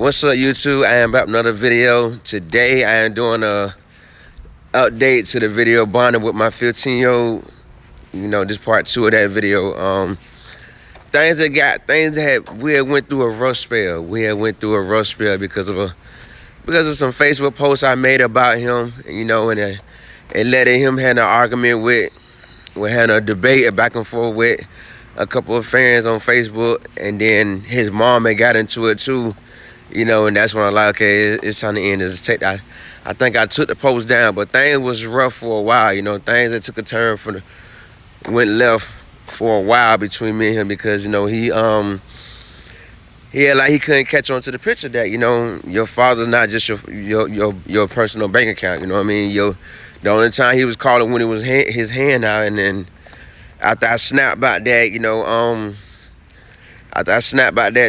What's up, YouTube? I am back with another video. Today I am doing a update to the video bonding with my 15-year-old. This part 2 of that video. We had went through a rough spell. Because of some Facebook posts I made about him. And it led to him having an argument with having a debate back and forth with a couple of friends on Facebook, and then his mom had got into it too. And that's when I like, okay, it's time to end this. I think I took the post down, but things was rough for a while. Things that took a turn went left for a while between me and him, because he had he couldn't catch on to the picture that your father's not just your personal bank account. The only time he was calling when it was his hand out, and then after I snapped about that,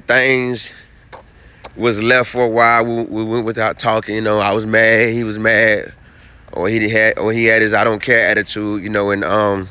things was left for a while. We went without talking. I was mad, he was mad, or he had his I don't care attitude. And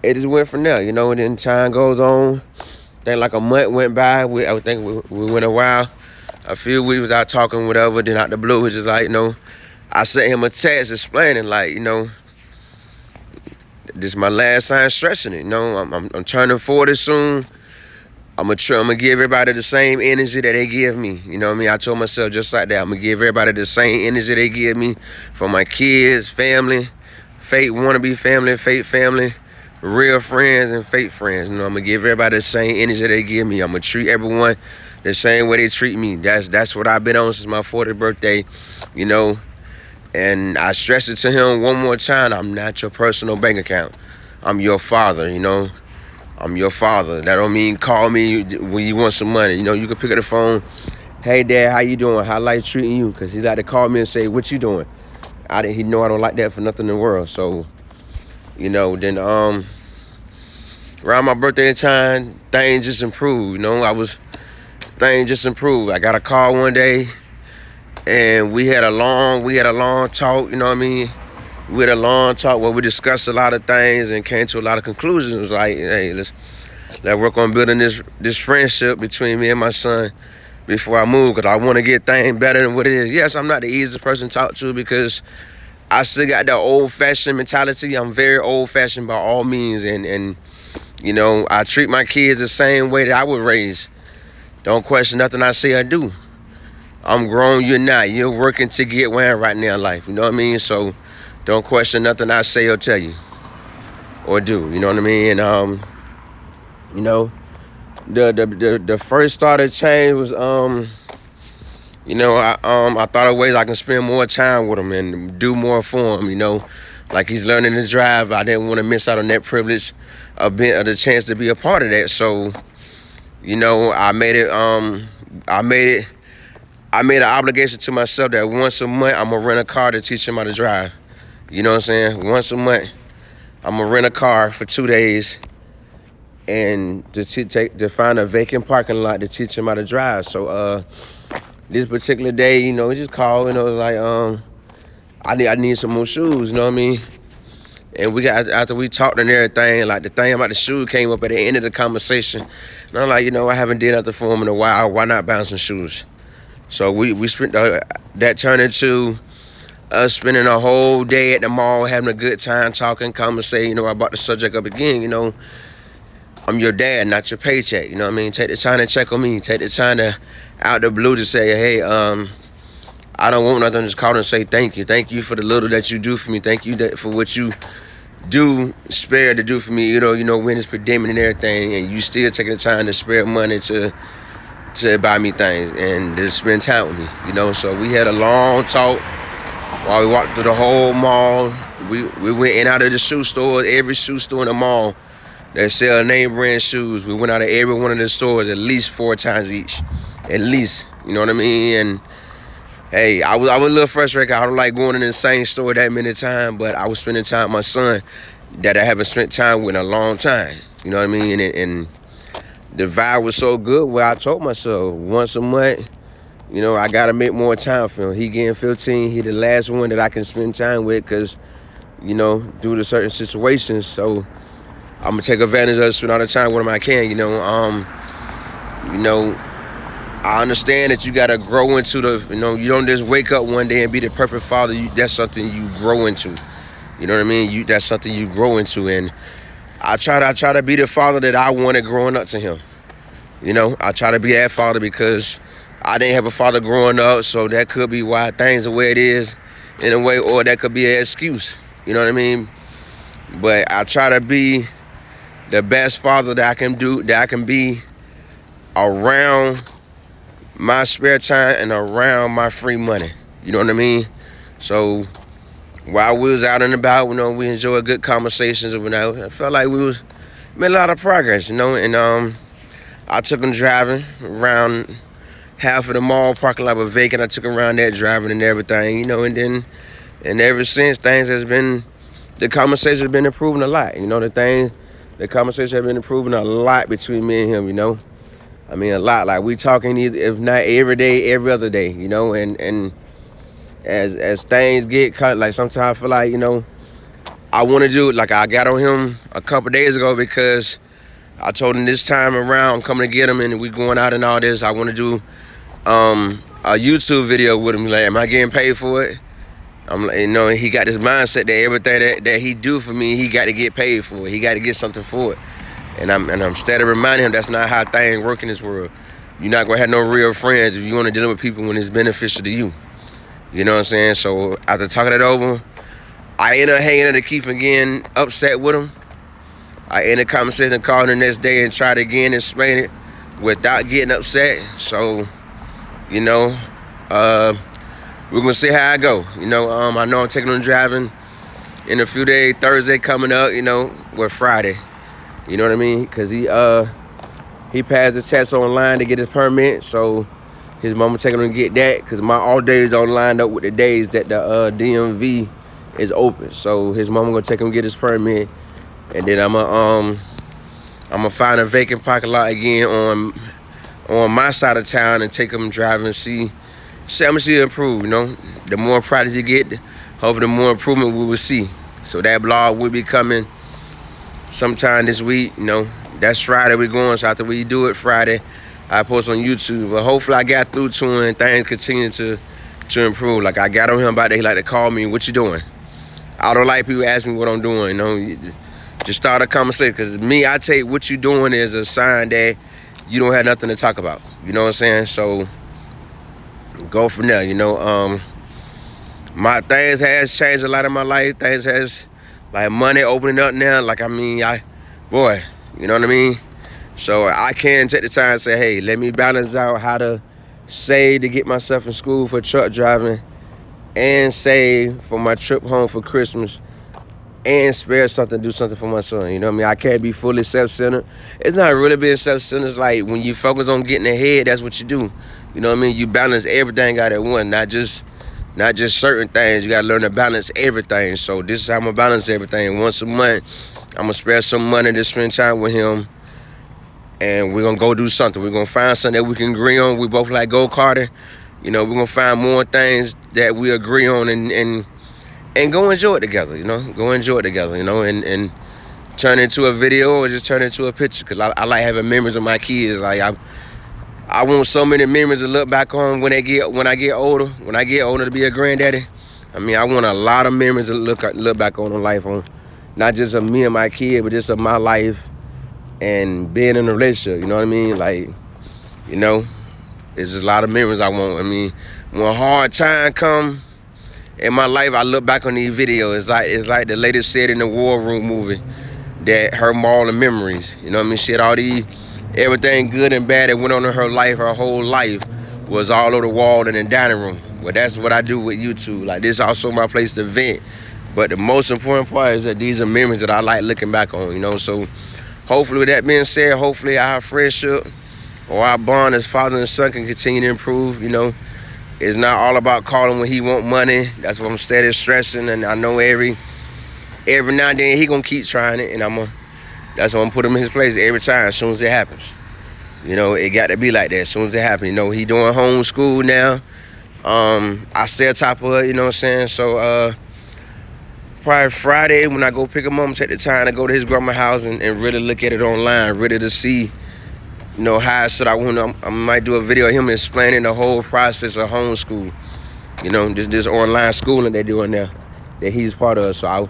it just went from there. And then time goes on. I think like a month went by. I think we went a while, a few weeks without talking, whatever. Then out the blue, it's just like I sent him a text explaining this is my last time stressing it. I'm turning 40 soon. I'm gonna give everybody the same energy that they give me. I told myself just like that. I'm gonna give everybody the same energy they give me, for my kids, family, fake wannabe family, fake family, real friends and fake friends. I'm gonna give everybody the same energy they give me. I'm gonna treat everyone the same way they treat me. That's what I've been on since my 40th birthday. And I stress it to him one more time. I'm not your personal bank account. I'm your father. I'm your father. That don't mean call me when you want some money. You can pick up the phone. Hey, Dad, how you doing? How life treating you? Because he like to call me and say, what you doing? He know I don't like that for nothing in the world. So, then around my birthday time, things just improved. Things just improved. I got a call one day, and we had a long talk. We had a long talk where we discussed a lot of things and came to a lot of conclusions. It was like, hey, let's work on building this friendship between me and my son before I move, because I want to get things better than what it is. Yes, I'm not the easiest person to talk to, because I still got that old-fashioned mentality. I'm very old-fashioned by all means, and I treat my kids the same way that I was raised. Don't question nothing I say or do. I'm grown, you're not. You're working to get where I'm right now in life. So don't question nothing I say or tell you or do. And the first start of change was I thought of ways I can spend more time with him and do more for him. Like he's learning to drive. I didn't want to miss out on that privilege of the chance to be a part of that. So I made an obligation to myself that once a month I'm gonna rent a car to teach him how to drive. You know what I'm saying? Once a month, I'm gonna rent a car for 2 days, and to find a vacant parking lot to teach him how to drive. So this particular day, he just called, it was like I need some more shoes. And after we talked and everything, like the thing about the shoe came up at the end of the conversation, and I'm like, I haven't did nothing for him in a while. Why not buy some shoes? So we spent that turned into us spending a whole day at the mall, having a good time, talking, conversating. I brought the subject up again. I'm your dad, not your paycheck. Take the time to check on me. Take the time to, out the blue, to say, hey, I don't want nothing. Just call and say thank you. Thank you for the little that you do for me. Thank you for what you do spare to do for me. When it's pandemic and everything, and you still taking the time to spare money to buy me things and to spend time with me. So we had a long talk while we walked through the whole mall. We went in and out of the shoe stores, every shoe store in the mall that sell name brand shoes. We went out of every one of the stores at least 4 times each. At least, you know what I mean? And hey, I was a little frustrated. I don't like going in the same store that many times, but I was spending time with my son that I haven't spent time with in a long time. You know what I mean? And the vibe was so good where I told myself once a month, I got to make more time for him. He getting 15. He the last one that I can spend time with, because, due to certain situations. So I'm going to take advantage of it, spend all the time with him I can. I understand that you gotta grow into you don't just wake up one day and be the perfect father. That's something you grow into. You know what I mean? That's something you grow into, and I try to be the father that I wanted growing up to him. I try to be that father because I didn't have a father growing up, so that could be why things the way it is, in a way, or that could be an excuse. You know what I mean? But I try to be the best father that I can do, that I can be around my spare time and around my free money. You know what I mean? So while we was out and about, we enjoyed good conversations. I felt like we made a lot of progress. And I took him driving around half of the mall parking lot was vacant. I took him around there driving and everything. And ever since the conversation has been improving a lot. The conversation has been improving a lot between me and him. I mean, a lot. Like, we talking if not every day, every other day, and as things get cut, like, sometimes I feel like, I want to do it. Like, I got on him a couple days ago because I told him this time around I'm coming to get him and we going out and all this. I want to do a YouTube video with him. Like, am I getting paid for it? I'm like, he got this mindset that everything that he do for me, he got to get paid for it. He got to get something for it. And I'm steady reminding him that's not how things work in this world. You're not gonna have no real friends if you want to deal with people when it's beneficial to you. You know what I'm saying? So after talking it over, I ended up hanging up to Keith again, upset with him. I ended the conversation, called him the next day and tried again and explain it without getting upset. So, we're gonna see how I go. I know I'm taking him driving in a few days. Thursday coming up, Friday. You know what I mean? Because he passed the test online to get his permit, so his mama taking him to get that. Because my all days are lined up with the days that the DMV is open. So his mama gonna take him to get his permit, and then I'm gonna find a vacant parking lot again on my side of town and take him driving and see how much he improve. The more practice he get, hopefully the more improvement we will see. So that blog will be coming sometime this week. That's Friday we're going, so after we do it Friday, I post on YouTube. But hopefully I got through to him and things continue to improve. Like, I got on him about that. He like to call me, what you doing? I don't like people ask me what I'm doing. Just start a conversation. Because me, I take what you doing as a sign that you don't have nothing to talk about. You know what I'm saying? So go from there. My things has changed a lot in my life. Things has, like, money opening up now. Like, you know what I mean? So I can take the time and say, hey, let me balance out how to save to get myself in school for truck driving and save for my trip home for Christmas and spare something, do something for my son. You know what I mean? I can't be fully self-centered. It's not really being self-centered. It's like when you focus on getting ahead, that's what you do. You know what I mean? You balance everything out at once, not just certain things. You got to learn to balance everything. So this is how I'm going to balance everything. Once a month, I'm going to spare some money to spend time with him. And we're going to go do something. We're going to find something that we can agree on. We both like go-karting. We're going to find more things that we agree on and go enjoy it together, Go enjoy it together, and turn it into a video or just turn it into a picture. Because I like having memories of my kids. Like, I want so many memories to look back on when I get older. When I get older to be a granddaddy. I want a lot of memories to look back on life on. Not just of me and my kid, but just of my life and being in a relationship, you know what I mean? Like, it's just a lot of memories I want. When a hard time come in my life, I look back on these videos. It's like the lady said in the War Room movie, that her mall of memories. You know what I mean? She had everything good and bad that went on in her life, her whole life, was all over the wall in the dining room. Well, that's what I do with YouTube. Like, this is also my place to vent. But the most important part is that these are memories that I like looking back on, So hopefully, with that being said, hopefully our friendship or our bond as father and son can continue to improve, It's not all about calling when he want money. That's what I'm steady stressing. And I know every now and then he gonna keep trying it, and that's why I'm put him in his place every time as soon as it happens. It got to be like that as soon as it happens. He doing homeschool now. I stay on top of it, you know what I'm saying? So probably Friday when I go pick him up, take the time to go to his grandma's house and really look at it online, really to see, how I said I might do a video of him explaining the whole process of homeschool. This online schooling they're doing now that he's part of. So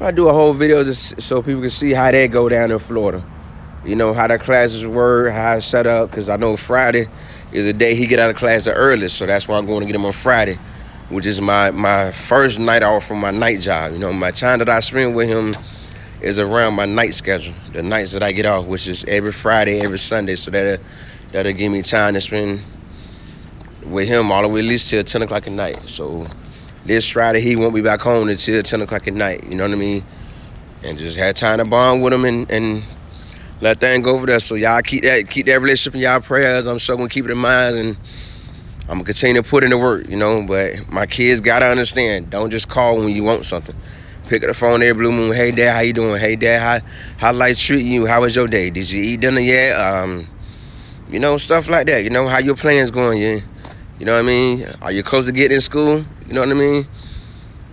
I do a whole video just so people can see how that go down in Florida. How the classes work, how it's set up. Because I know Friday is the day he get out of class the earliest. So that's why I'm going to get him on Friday, which is my first night off from my night job. My time that I spend with him is around my night schedule, the nights that I get off, which is every Friday, every Sunday. So that'll give me time to spend with him all the way at least till 10 o'clock at night. So this Friday, he won't be back home until 10 o'clock at night, you know what I mean? And just had time to bond with him and let that go over there. So y'all keep that relationship in y'all prayers. I'm sure gonna keep it in mind, and I'm gonna continue to put in the work, But my kids gotta understand, don't just call when you want something. Pick up the phone every blue moon. Hey, Dad, how you doing? Hey, Dad, how life treating you? How was your day? Did you eat dinner yet? Stuff like that. How your plans going? You know what I mean? Are you close to getting in school? You know what I mean?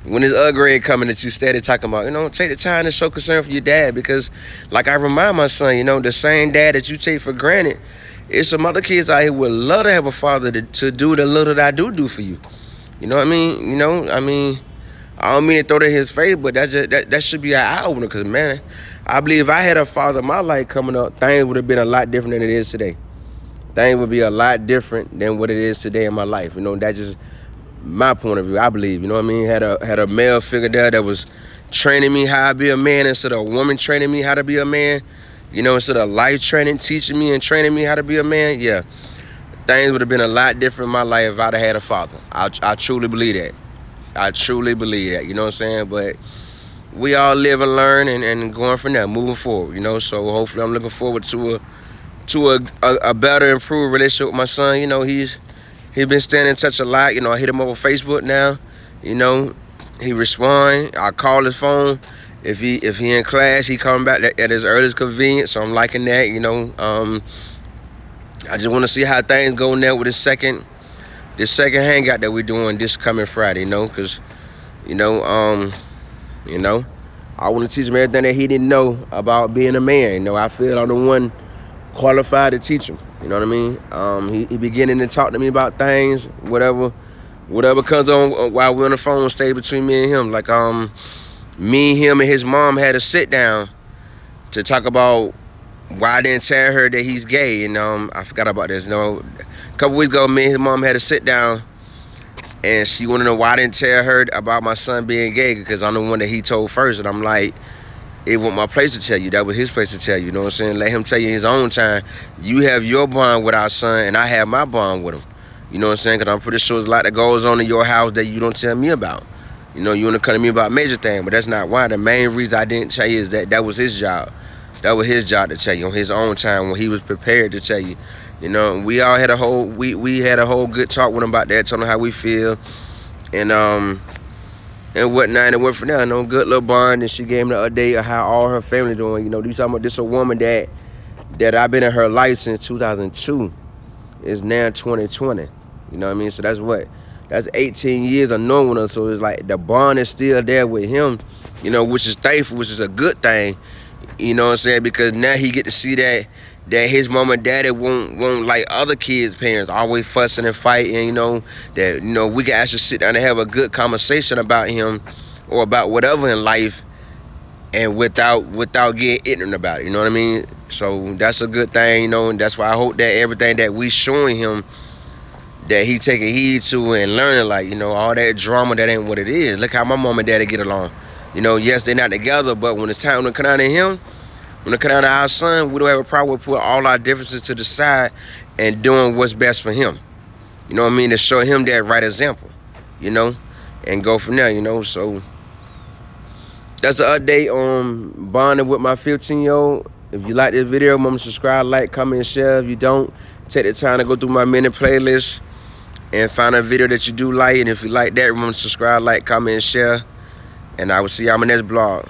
When is grade coming that you steady talking about? Take the time to show concern for your dad, because like I remind my son, the same dad that you take for granted, there's some other kids out here would love to have a father to do the little that I do for you. You know what I mean? I don't mean to throw that in his face, but that should be an eye opener. Because man, I believe if I had a father in my life coming up, things would have been a lot different than it is today. Things would be a lot different than what it is today in my life. That's just my point of view. I believe, had a male figure there that was training me how to be a man instead of a woman training me how to be a man. Instead of life training, teaching me and training me how to be a man. Yeah, things would have been a lot different in my life if I'd have had a father. I truly believe that. I truly believe that, you know what I'm saying? But we all live and learn and going from there, moving forward, So hopefully I'm looking forward to a better, improved relationship with my son. He's been staying in touch a lot. I hit him up on Facebook now. He respond. I call his phone. If he in class, he coming back at his earliest convenience. So I'm liking that, I just want to see how things go now with this second hangout that we're doing this coming Friday, because, I want to teach him everything that he didn't know about being a man. I feel I'm the one qualified to teach him. You know what I mean? He beginning to talk to me about things, whatever comes on while we're on the phone, stay between me and him. Like me, him, and his mom had a sit down to talk about why I didn't tell her that he's gay. And I forgot about this. A couple weeks ago, me and his mom had a sit down, and she wanted to know why I didn't tell her about my son being gay, because I'm the one that he told first. And I'm like, it wasn't my place to tell you. That was his place to tell you. You know what I'm saying? Let him tell you in his own time. You have your bond with our son, and I have my bond with him. You know what I'm saying? Because I'm pretty sure there's a lot that goes on in your house that you don't tell me about. You want to come to me about major things, but that's not why. The main reason I didn't tell you is that was his job. That was his job to tell you on his own time when he was prepared to tell you. We all had we had a whole good talk with him about that, telling him how we feel, and whatnot. And it went from there. Good little bond. And she gave him the update of how all her family doing. You talking about this a woman that I've been in her life since 2002. It's now 2020. You know what I mean? So that's 18 years of knowing her. So it's like the bond is still there with him, which is thankful, which is a good thing. You know what I'm saying? Because now he get to see that his mom and daddy won't like other kids' parents, always fussing and fighting, that, we can actually sit down and have a good conversation about him or about whatever in life, and without getting ignorant about it, you know what I mean? So that's a good thing, and that's why I hope that everything that we showing him, that he taking heed to and learning, like, all that drama, that ain't what it is. Look how my mom and daddy get along. Yes, they're not together, but when it's time to come down to him, when it come down to our son, we don't have a problem with putting all our differences to the side and doing what's best for him. You know what I mean? To show him that right example, and go from there, So that's an update on bonding with my 15-year-old. If you like this video, remember to subscribe, like, comment, and share. If you don't, take the time to go through my mini playlist and find a video that you do like. And if you like that, remember to subscribe, like, comment, and share. And I will see y'all in my next vlog.